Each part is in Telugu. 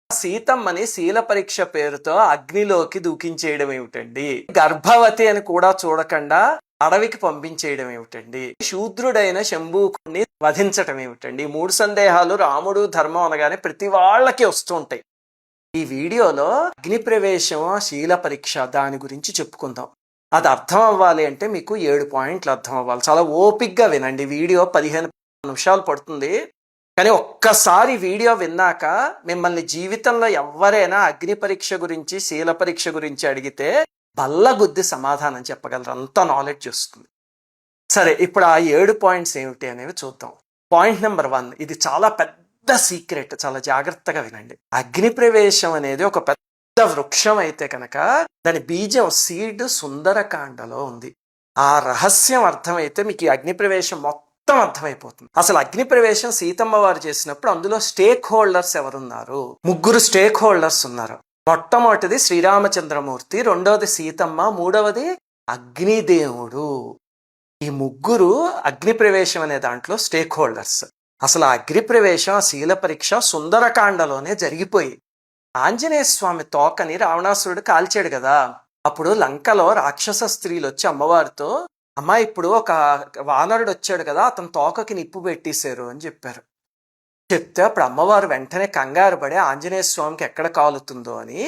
సీతమ్మని శీల పరీక్ష పేరుతో అగ్నిలోకి దూకించేయడం ఏమిటండి? గర్భవతి అని కూడా చూడకుండా అడవికి పంపించేయడం ఏమిటండి? శూద్రుడైన శంభూకుణ్ణి వధించటం ఏమిటండి? మూడు సందేహాలు రాముడు ధర్మం అనగానే ప్రతి వాళ్ళకి వస్తూ ఉంటాయి. ఈ వీడియోలో అగ్ని ప్రవేశం, శీల పరీక్ష దాని గురించి చెప్పుకుందాం. అది అర్థం అవ్వాలి అంటే మీకు 7 పాయింట్లు అర్థం అవ్వాలి. చాలా ఓపిక్గా వినండి. వీడియో 15 నిమిషాలు పడుతుంది. కానీ ఒక్కసారి వీడియో విన్నాక మిమ్మల్ని జీవితంలో ఎవరైనా అగ్ని పరీక్ష గురించి, శీల పరీక్ష గురించి అడిగితే బల్లగుద్ది సమాధానం చెప్పగలరు. అంత నాలెడ్జ్ వస్తుంది. సరే, ఇప్పుడు ఆ 7 పాయింట్స్ ఏమిటి అనేవి చూద్దాం. పాయింట్ నెంబర్ 1, ఇది చాలా పెద్ద సీక్రెట్, చాలా జాగ్రత్తగా వినండి. అగ్ని ప్రవేశం అనేది ఒక పెద్ద వృక్షం అయితే కనుక దాని బీజం, సీడ్ సుందరకాండలో ఉంది. ఆ రహస్యం అర్థమైతే మీకు ఈ అగ్ని ప్రవేశం మొత్తం అర్థమైపోతుంది. అసలు అగ్ని ప్రవేశం సీతమ్మ వారు చేసినప్పుడు అందులో స్టేక్ హోల్డర్స్ ఎవరున్నారు? 3 స్టేక్ హోల్డర్స్ ఉన్నారు. మొట్టమొదటిది శ్రీరామచంద్రమూర్తి, రెండవది సీతమ్మ, మూడవది అగ్నిదేవుడు. ఈ 3 అగ్ని ప్రవేశం అనే దాంట్లో స్టేక్ హోల్డర్స్. అసలు ఆ అగ్ని ప్రవేశం, ఆ శీల పరీక్ష సుందరకాండలోనే జరిగిపోయి ఆంజనేయ స్వామి తోకని రావణాసురుడు కాల్చాడు కదా. అప్పుడు లంకలో రాక్షస స్త్రీలు వచ్చి అమ్మవారితో, అమ్మా ఇప్పుడు ఒక వానరుడు వచ్చాడు కదా, అతని తోకకి నిప్పు పెట్టేశారు అని చెప్పారు. చెప్తే అప్పుడు అమ్మవారు వెంటనే కంగారు పడి ఆంజనేయ స్వామికి ఎక్కడ కాలుతుందో అని,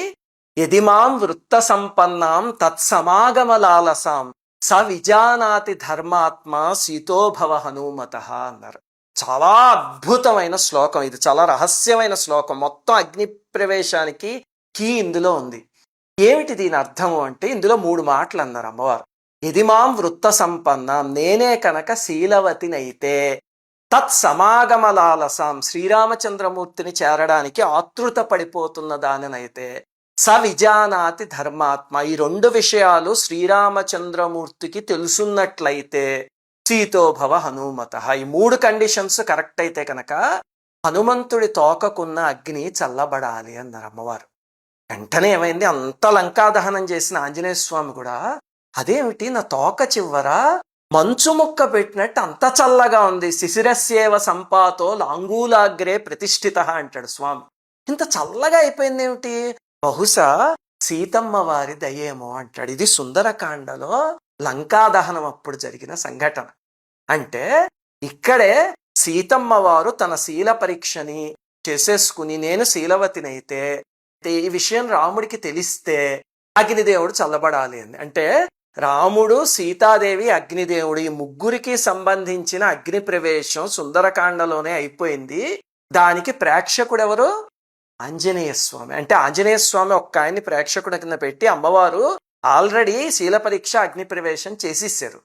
యదిమాం వృత్త సంపన్నాం తత్సమాగమలాలసాం స విజానాతి ధర్మాత్మ సీతోభవ హనుమత అన్నారు. చాలా అద్భుతమైన శ్లోకం ఇది, చాలా రహస్యమైన శ్లోకం. మొత్తం అగ్ని ప్రవేశానికి కీ ఇందులో ఉంది. ఏమిటి దీని అర్థము అంటే, ఇందులో 3 మాటలు అన్నారు అమ్మవారు. యదిమాం వృత్త సంపన్నం, నేనే కనుక శీలవతినైతే, తత్ సమాగమలాలసాం, శ్రీరామచంద్రమూర్తిని చేరడానికి ఆతృత పడిపోతున్న దానినైతే, స విజానాతి ధర్మాత్మ, ఈ 2 విషయాలు శ్రీరామచంద్రమూర్తికి తెలుసున్నట్లయితే సీతోభవ హనుమత, ఈ 3 కండిషన్స్ కరెక్ట్ అయితే కనుక హనుమంతుడి తోకకున్న అగ్ని చల్లబడాలి అన్నారు అమ్మవారు. వెంటనే ఏమైంది, అంత లంకాదహనం చేసిన ఆంజనేయ స్వామి కూడా, అదేమిటి నా తోక చివర మంచు ముక్క పెట్టినట్టు అంత చల్లగా ఉంది, శిశిరస్యేవ సంపాతో లాంగూలాగ్రే ప్రతిష్ఠిత అంటాడు స్వామి. ఇంత చల్లగా అయిపోయింది ఏమిటి? బహుశా సీతమ్మ వారి దయేమో అంటాడు. ఇది సుందరకాండలో లంకాదహనం అప్పుడు జరిగిన సంఘటన. అంటే ఇక్కడే సీతమ్మ వారు తన శీల పరీక్షని చేసేసుకుని, నేను శీలవతినైతే ఈ విషయం రాముడికి తెలిస్తే అగ్నిదేవుడు చల్లబడాలి అని. అంటే రాముడు, సీతాదేవి, అగ్నిదేవుడు, ఈ 3కి సంబంధించిన అగ్ని ప్రవేశం సుందరకాండలోనే అయిపోయింది. దానికి ప్రేక్షకుడు ఎవరు? ఆంజనేయ స్వామి. అంటే ఆంజనేయ స్వామి ఒక్క ఆయన్ని ప్రేక్షకుడి కింద పెట్టి అమ్మవారు ఆల్రెడీ శీల పరీక్ష, అగ్ని ప్రవేశం చేసేసారు.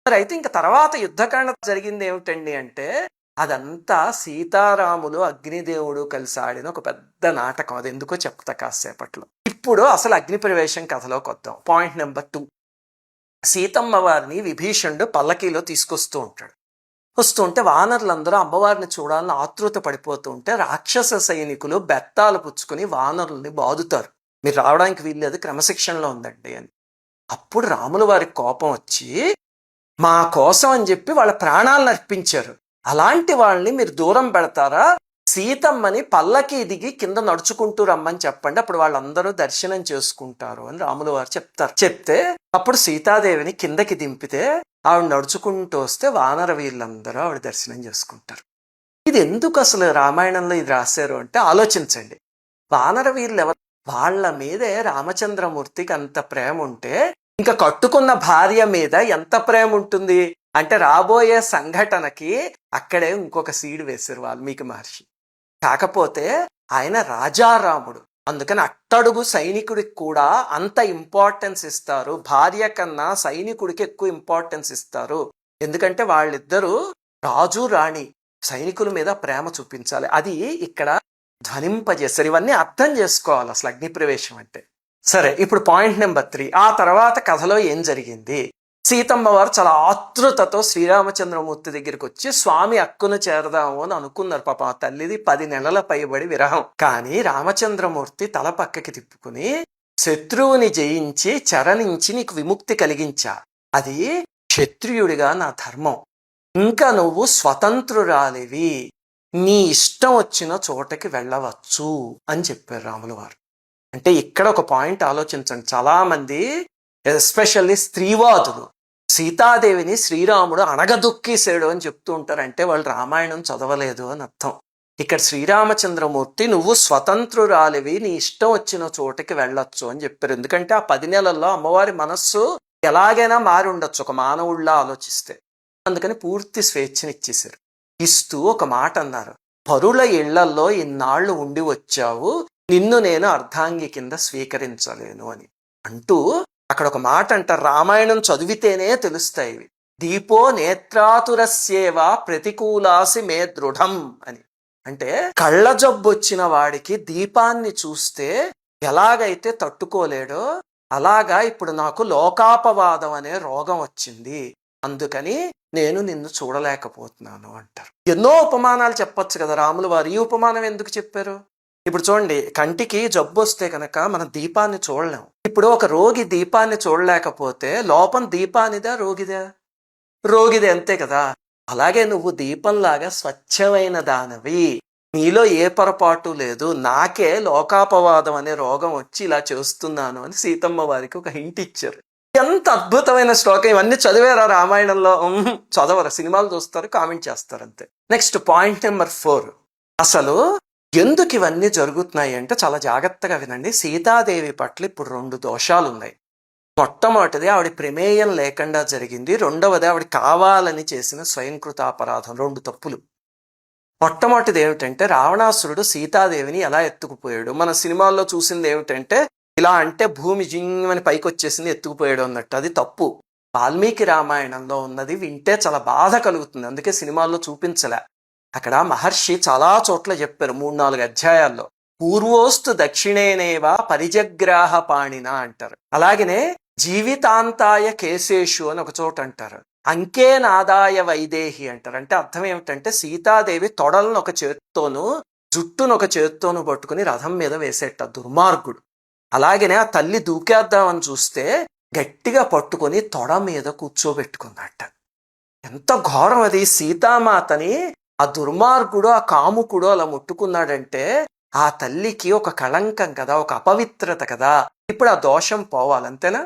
మరి అయితే ఇంకా తర్వాత యుద్ధకాండ జరిగింది ఏమిటండి అంటే, అదంతా సీతారాములు, అగ్నిదేవుడు కలిసి ఆడిన ఒక పెద్ద నాటకం. అది ఎందుకో చెప్తా కాసేపట్లో. ఇప్పుడు అసలు అగ్ని ప్రవేశం కథలోకి వద్దాం. పాయింట్ నెంబర్ 2, సీతమ్మ వారిని విభీషణుడు పల్లకీలో తీసుకొస్తూ ఉంటాడు. వస్తుంటే వానరులందరూ అమ్మవారిని చూడాలని ఆతృత పడిపోతూ ఉంటే రాక్షస సైనికులు బెత్తాలు పుచ్చుకుని వానరుల్ని బాదుతారు. మీరు రావడానికి వీల్లేదు, క్రమశిక్షణలో ఉందండి అని. అప్పుడు రాముల వారికి కోపం వచ్చి, మా కోసం అని చెప్పి వాళ్ళ ప్రాణాలను అర్పించారు, అలాంటి వాళ్ళని మీరు దూరం పెడతారా? సీతమ్మని పల్లకి దిగి కింద నడుచుకుంటూ రమ్మని చెప్పండి, అప్పుడు వాళ్ళందరూ దర్శనం చేసుకుంటారు అని రాముల వారు చెప్తారు. చెప్తే అప్పుడు సీతాదేవిని కిందకి దింపితే ఆవిడ నడుచుకుంటూ వస్తే వానర వీళ్ళందరూ ఆవిడ దర్శనం చేసుకుంటారు. ఇది ఎందుకు అసలు రామాయణంలో ఇది రాశారు అంటే ఆలోచించండి. వానర వీళ్ళు ఎవరు? వాళ్ళ మీదే రామచంద్రమూర్తికి అంత ప్రేమ ఉంటే ఇంకా కట్టుకున్న భార్య మీద ఎంత ప్రేమ ఉంటుంది అంటే, రాబోయే సంఘటనకి అక్కడే ఇంకొక సీడ్ వేశారు వాల్మీకి మహర్షి. కాకపోతే ఆయన రాజారాముడు, అందుకని అట్టడుగు సైనికుడికి కూడా అంత ఇంపార్టెన్స్ ఇస్తారు. భార్య కన్నా సైనికుడికి ఎక్కువ ఇంపార్టెన్స్ ఇస్తారు. ఎందుకంటే వాళ్ళిద్దరూ రాజు, రాణి, సైనికుల మీద ప్రేమ చూపించాలి. అది ఇక్కడ ధ్వనింపజేస్తారు. ఇవన్నీ అర్థం చేసుకోవాలి అసలు అగ్ని ప్రవేశం అంటే. సరే, ఇప్పుడు పాయింట్ నెంబర్ 3, ఆ తర్వాత కథలో ఏం జరిగింది? సీతమ్మ వారు చాలా ఆతృతతో శ్రీరామచంద్రమూర్తి దగ్గరికి వచ్చి స్వామి అక్కును చేరదాము అని అనుకున్నారు. పాప ఆ తల్లిది 10 నెలల పైబడి విరహం. కానీ రామచంద్రమూర్తి తల పక్కకి తిప్పుకుని, శత్రువుని జయించి చరణించి నీకు విముక్తి కలిగించా, అది క్షత్రియుడిగా నా ధర్మం, ఇంకా నువ్వు స్వతంత్రురాలివి, నీ ఇష్టం వచ్చిన చోటకి వెళ్ళవచ్చు అని చెప్పారు రాముల వారు. అంటే ఇక్కడ ఒక పాయింట్ ఆలోచించండి. చాలా మంది ఎస్పెషల్లీ స్త్రీవాదులు సీతాదేవిని శ్రీరాముడు అణగదొక్కేసాడు అని చెప్తూ ఉంటారు. అంటే వాళ్ళు రామాయణం చదవలేదు అని అర్థం. ఇక్కడ శ్రీరామచంద్రమూర్తి నువ్వు స్వతంత్రురాలివి, నీ ఇష్టం వచ్చిన చోటకి వెళ్ళొచ్చు అని చెప్పారు. ఎందుకంటే ఆ 10 నెలల్లో అమ్మవారి మనస్సు ఎలాగైనా మారి ఉండొచ్చు ఒక మానవుళ్ళ ఆలోచిస్తే. అందుకని పూర్తి స్వేచ్ఛనిచ్చేశారు. ఇస్తూ ఒక మాట అన్నారు, పరుల ఇళ్లల్లో ఇన్నాళ్లు ఉండి వచ్చావు, నిన్ను నేను అర్ధాంగి కింద స్వీకరించలేను అని అంటూ అక్కడ ఒక మాట అంటారు. రామాయణం చదివితేనే తెలుస్తాయి ఇవి. దీపో నేత్రాతురస్యేవ ప్రతికూలాసి మే దృఢం అని. అంటే కళ్ళ జబ్బు వచ్చిన వాడికి దీపాన్ని చూస్తే ఎలాగైతే తట్టుకోలేడో అలాగా ఇప్పుడు నాకు లోకాపవాదం అనే రోగం వచ్చింది, అందుకని నేను నిన్ను చూడలేకపోతున్నాను అంటారు. ఎన్నో ఉపమానాలు చెప్పొచ్చు కదా రాముల వారు. ఈ ఉపమానం ఎందుకు చెప్పారు? ఇప్పుడు చూడండి, కంటికి జబ్బు వస్తే కనుక మనం దీపాన్ని చూడలేం. ఇప్పుడు ఒక రోగి దీపాన్ని చూడలేకపోతే లోపం దీపానిదా రోగిదా? రోగిదే, అంతే కదా. అలాగే నువ్వు దీపంలాగా స్వచ్ఛమైన దానవి, నీలో ఏ పొరపాటు లేదు, నాకే లోకాపవాదం అనే రోగం వచ్చి ఇలా చేస్తున్నాను అని సీతమ్మ వారికి ఒక హింట్ ఇచ్చారు. ఎంత అద్భుతమైన శ్లోకం. ఇవన్నీ చదివారా రామాయణంలో? చదవరు, సినిమాలు చూస్తారు, కామెంట్ చేస్తారు అంతే. Next point number 4. అసలు ఎందుకు ఇవన్నీ జరుగుతున్నాయి అంటే చాలా జాగ్రత్తగా వినండి. సీతాదేవి పట్ల ఇప్పుడు 2 దోషాలు ఉన్నాయి. మొట్టమొదటిది ఆవిడ ప్రమేయం లేకుండా జరిగింది. రెండవది ఆవిడ కావాలని చేసిన స్వయంకృతాపరాధం. 2 తప్పులు. మొట్టమొదటిది ఏమిటంటే రావణాసురుడు సీతాదేవిని ఎలా ఎత్తుకుపోయాడు. మన సినిమాల్లో చూసింది ఏమిటంటే ఇలా అంటే భూమి జింగమని పైకి వచ్చేసింది, ఎత్తుకుపోయాడు అన్నట్టు. అది తప్పు. వాల్మీకి రామాయణంలో ఉన్నది వింటే చాలా బాధ కలుగుతుంది, అందుకే సినిమాల్లో చూపించలే. అక్కడ మహర్షి చాలా చోట్ల చెప్పారు, 3-4 అధ్యాయాల్లో. పూర్వోస్తు దక్షిణేనేవా పరిజగ్రాహ పాణిన అంటారు. అలాగనే జీవితాంతాయ కేశేషు అని ఒక చోట అంటారు. అంకేనాదాయ వైదేహి అంటారు. అంటే అర్థం ఏమిటంటే సీతాదేవి తొడలను ఒక చేత్తోనూ జుట్టును ఒక చేత్తోనూ పట్టుకుని రథం మీద వేసేట దుర్మార్గుడు. అలాగనే ఆ తల్లి దూకేద్దామని చూస్తే గట్టిగా పట్టుకొని తొడ మీద కూర్చోబెట్టుకున్నట్ట. ఎంత ఘోరం అది. సీతామాతని ఆ దుర్మార్గుడు, ఆ కాముకుడు అలా ముట్టుకున్నాడంటే ఆ తల్లికి ఒక కళంకం కదా, ఒక అపవిత్రత కదా. ఇప్పుడు ఆ దోషం పోవాలంతేనా?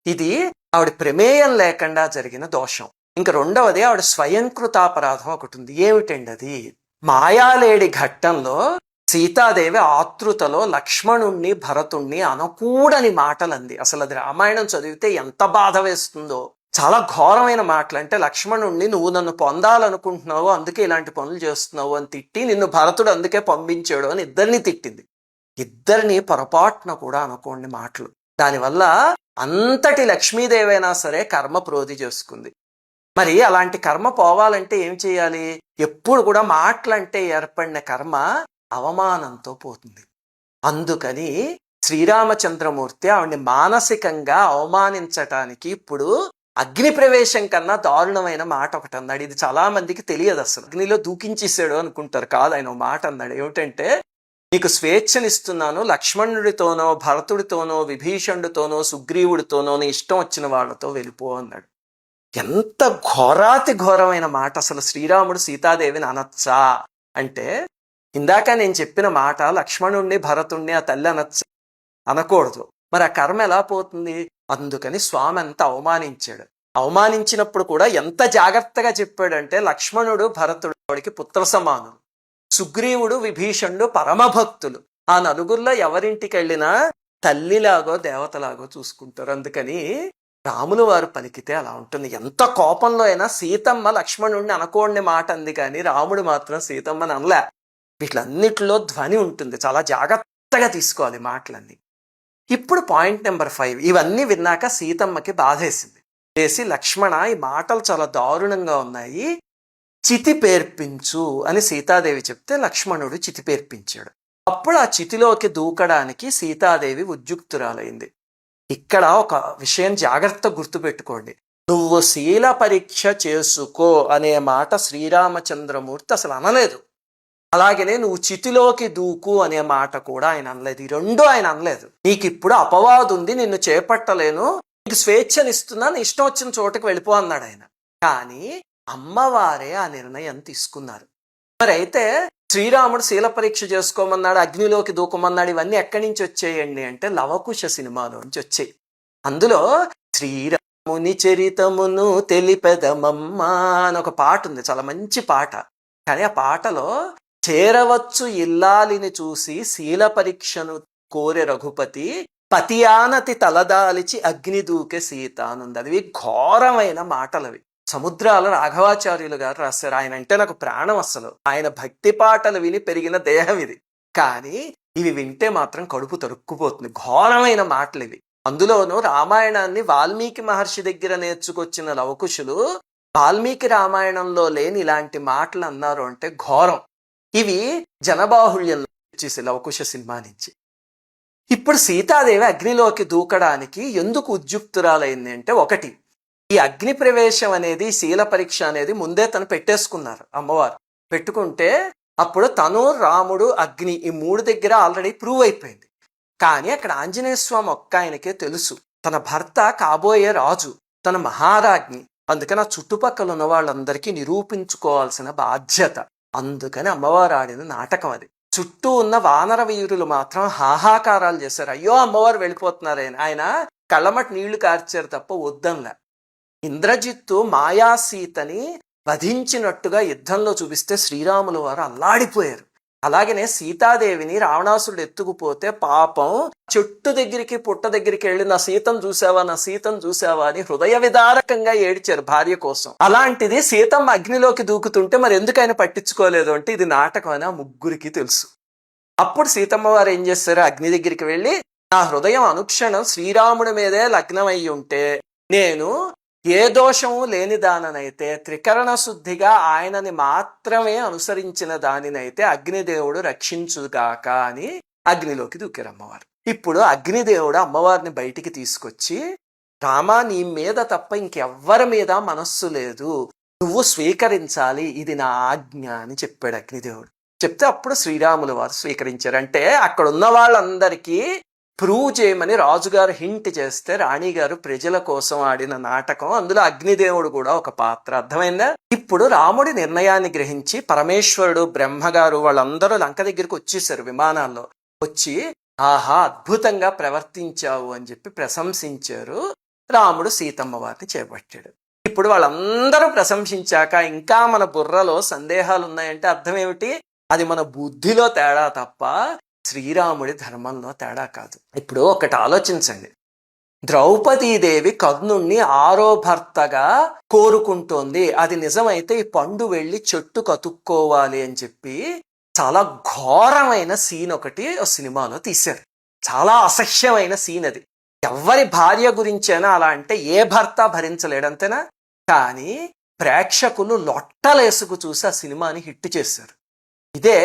ఇది ఆవిడ ప్రమేయం లేకుండా జరిగిన దోషం. ఇంక రెండవది ఆవిడ స్వయంకృతాపరాధం ఒకటి ఉంది. ఏమిటండి అది? మాయాలేడి ఘట్టంలో సీతాదేవి ఆతృతలో లక్ష్మణుణ్ణి భరతుణ్ణి అనకూడని మాటలు అంది. అసలు అది రామాయణం చదివితే ఎంత బాధ వేస్తుందో. చాలా ఘోరమైన మాటలు. అంటే లక్ష్మణుణ్ణి నువ్వు నన్ను పొందాలనుకుంటున్నావు, అందుకే ఇలాంటి పనులు చేస్తున్నావు అని తిట్టి, నిన్ను భరతుడు అందుకే పంపించాడు అని ఇద్దరిని తిట్టింది. ఇద్దరిని పొరపాటున కూడా అనుకోండి మాటలు. దానివల్ల అంతటి లక్ష్మీదేవైనా సరే కర్మ ప్రోధి చేసుకుంది. మరి అలాంటి కర్మ పోవాలంటే ఏం చేయాలి? ఎప్పుడు కూడా మాటలంటే ఏర్పడిన కర్మ అవమానంతో పోతుంది. అందుకని శ్రీరామచంద్రమూర్తి ఆవిడ్ని మానసికంగా అవమానించటానికి ఇప్పుడు అగ్ని ప్రవేశం కన్నా దారుణమైన మాట ఒకటి అన్నాడు. ఇది చాలా మందికి తెలియదు. అసలు అగ్నిలో దూకించేసాడు అనుకుంటారు. కాదు, ఆయన మాట అన్నాడు. ఏమిటంటే, నీకు స్వేచ్ఛనిస్తున్నాను, లక్ష్మణుడితోనో భరతుడితోనో విభీషణుడితోనో సుగ్రీవుడితోనో నీ ఇష్టం వచ్చిన వాళ్ళతో వెళ్ళిపో అన్నాడు. ఎంత ఘోరాతి ఘోరమైన మాట. అసలు శ్రీరాముడు సీతాదేవిని అనొచ్చా అంటే, ఇందాక నేను చెప్పిన మాట లక్ష్మణుణ్ణి భరతుణ్ణి ఆ తల్లి అనొచ్చా? అనకూడదు. మరి ఆ కర్మ ఎలా పోతుంది? అందుకని స్వామి అంతా అవమానించాడు. అవమానించినప్పుడు కూడా ఎంత జాగ్రత్తగా చెప్పాడంటే, లక్ష్మణుడు భరతుడికి పుత్ర సమానులు, సుగ్రీవుడు విభీషణుడు పరమభక్తులు. ఆ నలుగురిలో ఎవరింటికి వెళ్ళినా తల్లిలాగో దేవతలాగో చూసుకుంటారు. అందుకని రాములు వారు పలికితే అలా ఉంటుంది. ఎంత కోపంలో అయినా సీతమ్మ లక్ష్మణుడిని అనకూడని మాట అంది, కానీ రాముడు మాత్రం సీతమ్మని అనలే. వీటిలన్నిటిలో ధ్వని ఉంటుంది. చాలా జాగ్రత్తగా తీసుకోవాలి మాటలన్నీ. ఇప్పుడు పాయింట్ నెంబర్ 5. ఇవన్నీ విన్నాక సీతమ్మకి బాధేసింది. చేసి, లక్ష్మణ ఈ మాటలు చాలా దారుణంగా ఉన్నాయి, చితి పేర్పించు అని సీతాదేవి చెప్తే లక్ష్మణుడు చితి పేర్పించాడు. అప్పుడు ఆ చితిలోకి దూకడానికి సీతాదేవి ఉద్యుక్తురాలైంది. ఇక్కడ ఒక విషయం జాగ్రత్త గుర్తుపెట్టుకోండి. నువ్వు శీల పరీక్ష చేసుకో అనే మాట శ్రీరామచంద్రమూర్తి అసలు అనలేదు. అలాగనే నువ్వు చితిలోకి దూకు అనే మాట కూడా ఆయన అనలేదు. ఈ రెండు ఆయన అనలేదు. నీకు ఇప్పుడు అపవాదు ఉంది, నిన్ను చేపట్టలేను, నీకు స్వేచ్ఛనిస్తున్నాను, ఇష్టం వచ్చిన చోటుకు వెళ్ళిపో అన్నాడు ఆయన. కానీ అమ్మవారే ఆ నిర్ణయం తీసుకున్నారు. మరి అయితే శ్రీరాముడు శీల పరీక్ష చేసుకోమన్నాడు, అగ్నిలోకి దూకమన్నాడు, ఇవన్నీ ఎక్కడి నుంచి వచ్చాయండి అంటే లవకుశ సినిమాలోంచి వచ్చాయి. అందులో శ్రీరాముని చరితమును తెలిపెదమమ్మా అని ఒక పాట ఉంది, చాలా మంచి పాట. కానీ ఆ పాటలో చేరవచ్చు ఇల్లాలిని చూసి శీల పరీక్షను కోరె రఘుపతి పతియానతి తలదాలిచి అగ్ని దూకే సీత అనుంది. అవి ఘోరమైన మాటలవి. సముద్రాల రాఘవాచార్యులు గారు రాశారు. ఆయన అంటే నాకు ప్రాణం. అసలు ఆయన భక్తి పాటలు విని పెరిగిన దేహం ఇది. కానీ ఇవి వింటే మాత్రం కడుపు తరుక్కుపోతుంది. ఘోరమైన మాటలు ఇవి. అందులోనూ రామాయణాన్ని వాల్మీకి మహర్షి దగ్గర నేర్చుకొచ్చిన లవకుశులు వాల్మీకి రామాయణంలో లేని ఇలాంటి మాటలు అన్నారు అంటే ఘోరం. ఇవి జనబాహుళ్యంలో వచ్చేసి లవకుశ సినిమా నుంచి. ఇప్పుడు సీతాదేవి అగ్నిలోకి దూకడానికి ఎందుకు ఉద్యుక్తురాలైంది అంటే, ఒకటి, ఈ అగ్ని ప్రవేశం అనేది శీల పరీక్ష అనేది ముందే తను పెట్టేసుకున్నారు అమ్మవారు. పెట్టుకుంటే అప్పుడు తను రాముడు అగ్ని ఈ మూడు దగ్గర ఆల్రెడీ ప్రూవ్ అయిపోయింది. కానీ అక్కడ ఆంజనేయ స్వామి ఒక్క ఆయనకే తెలుసు తన భర్త కాబోయే రాజు, తన మహారాజ్ఞి. అందుకని ఆ చుట్టుపక్కల ఉన్న వాళ్ళందరికీ నిరూపించుకోవాల్సిన బాధ్యత. అందుకని అమ్మవారు ఆడిన నాటకం అది. చుట్టూ ఉన్న వానర వీరులు మాత్రం హాహాకారాలు చేశారు. అయ్యో అమ్మవారు వెళ్ళిపోతున్నారు. ఆయన కళ్ళమటి నీళ్లు కార్చారు తప్ప వద్దంలా. ఇంద్రజిత్తు మాయా సీతని వధించినట్టుగా యుద్ధంలో చూపిస్తే శ్రీరాముల వారు అల్లాడిపోయారు. అలాగనే సీతాదేవిని రావణాసురుడు ఎత్తుకుపోతే పాపం చెట్టు దగ్గరికి పుట్ట దగ్గరికి వెళ్ళి నా సీతను చూసావా, నా సీతను చూసావా అని హృదయ విదారకంగా ఏడ్చారు భార్య కోసం. అలాంటిది సీతమ్మ అగ్నిలోకి దూకుతుంటే మరి ఎందుకు ఆయన పట్టించుకోలేదు అంటే ఇది నాటకం అని ఆ ముగ్గురికి తెలుసు. అప్పుడు సీతమ్మ వారు ఏం చేస్తారు, అగ్ని దగ్గరికి వెళ్ళి నా హృదయం అనుక్షణం శ్రీరాముడి మీదే లగ్నం అయి ఉంటే నేను ఏ దోషము లేని దాననైతే త్రికరణ శుద్ధిగా ఆయనని మాత్రమే అనుసరించిన దానినైతే అగ్నిదేవుడు రక్షించుగాక అని అగ్నిలోకి దూకారు అమ్మవారు. ఇప్పుడు అగ్నిదేవుడు అమ్మవారిని బయటికి తీసుకొచ్చి, రామా నీ మీద తప్ప ఇంకెవ్వరి మీద మనస్సు లేదు, నువ్వు స్వీకరించాలి, ఇది నా ఆజ్ఞ అని చెప్పాడు అగ్నిదేవుడు. చెప్తే అప్పుడు శ్రీరాములు వారు స్వీకరించారు. అంటే అక్కడ ఉన్న వాళ్ళందరికీ ప్రూవ్ చేయమని రాజుగారు హింట్ చేస్తే రాణిగారు ప్రజల కోసం ఆడిన నాటకం. అందులో అగ్నిదేవుడు కూడా ఒక పాత్ర. అర్థమైందా? ఇప్పుడు రాముడి నిర్ణయాన్ని గ్రహించి పరమేశ్వరుడు, బ్రహ్మగారు వాళ్ళందరూ లంక దగ్గరికి వచ్చేసారు విమానాల్లో. వచ్చి ఆహా అద్భుతంగా ప్రవర్తించావు అని చెప్పి ప్రశంసించారు. రాముడు సీతమ్మ వారిని చేపట్టాడు. ఇప్పుడు వాళ్ళందరూ ప్రశంసించాక ఇంకా మన బుర్రలో సందేహాలు ఉన్నాయంటే అర్థం ఏమిటి? అది మన బుద్ధిలో తేడా తప్ప శ్రీరాముడి ధర్మంలో తేడా కాదు. ఇప్పుడు ఒకటి ఆలోచించండి, ద్రౌపదీదేవి కర్ణుణ్ణి ఆరో భర్తగా కోరుకుంటోంది. అది నిజమైతే ఈ పండు వెళ్ళి చెట్టు కతుక్కోవాలి అని చెప్పి చాలా ఘోరమైన సీన్ ఒకటి సినిమాలో తీశారు. చాలా అసహ్యమైన సీన్ అది. ఎవరి భార్య గురించైనా అలా అంటే ఏ భర్త భరించలేడు, అంతేనా? కానీ ప్రేక్షకులు లొట్టలేసుకు చూసి ఆ సినిమాని హిట్ చేశారు. ఇదే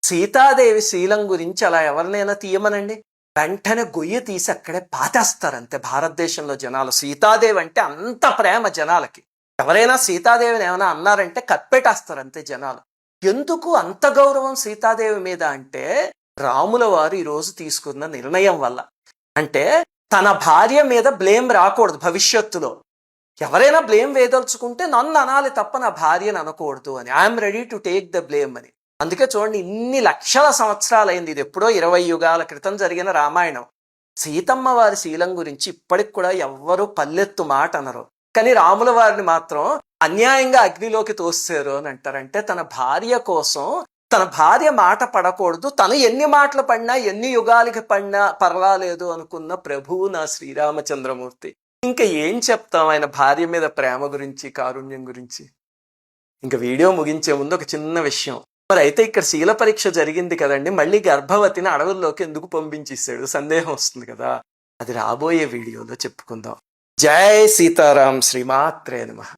సీతాదేవి శీలం గురించి అలా ఎవరినైనా తీయమనండి, వెంటనే గొయ్యి తీసి అక్కడే పాతేస్తారు అంతే. భారతదేశంలో జనాలు సీతాదేవి అంటే అంత ప్రేమ జనాలకి. ఎవరైనా సీతాదేవిని ఏమైనా అన్నారంటే కప్పెట్టేస్తారు అంతే జనాలు. ఎందుకు అంత గౌరవం సీతాదేవి మీద అంటే రాముల వారు ఈరోజు తీసుకున్న నిర్ణయం వల్ల. అంటే తన భార్య మీద బ్లేమ్ రాకూడదు భవిష్యత్తులో. ఎవరైనా బ్లేమ్ వేదలుచుకుంటే నన్ను అనాలి తప్ప నా భార్యను అనకూడదు అని. I'm ready to take the blame అని. అందుకే చూడండి, ఇన్ని లక్షల సంవత్సరాలైంది. ఇది ఎప్పుడో 20 యుగాల క్రితం జరిగిన రామాయణం. సీతమ్మ వారి శీలం గురించి ఇప్పటికి కూడా ఎవ్వరూ పల్లెత్తు మాట అనరు. కానీ రాముల వారిని మాత్రం అన్యాయంగా అగ్నిలోకి తోస్తారు అని అంటారంటే తన భార్య కోసం, తన భార్య మాట పడకూడదు, తను ఎన్ని మాటలు పడినా ఎన్ని యుగాలకి పడినా పర్వాలేదు అనుకున్న ప్రభువు నా శ్రీరామచంద్రమూర్తి. ఇంకా ఏం చెప్తాం ఆయన భార్య మీద ప్రేమ గురించి, కారుణ్యం గురించి. ఇంకా వీడియో ముగించే ముందు ఒక చిన్న విషయం. మరి అయితే ఇక్కడ శీల పరీక్ష జరిగింది కదండి, మళ్ళీ గర్భవతిని అడవుల్లోకి ఎందుకు పంపించేశాడు సందేహం వస్తుంది కదా. అది రాబోయే వీడియోలో చెప్పుకుందాం. జై సీతారాం, శ్రీమాత్రే నమః.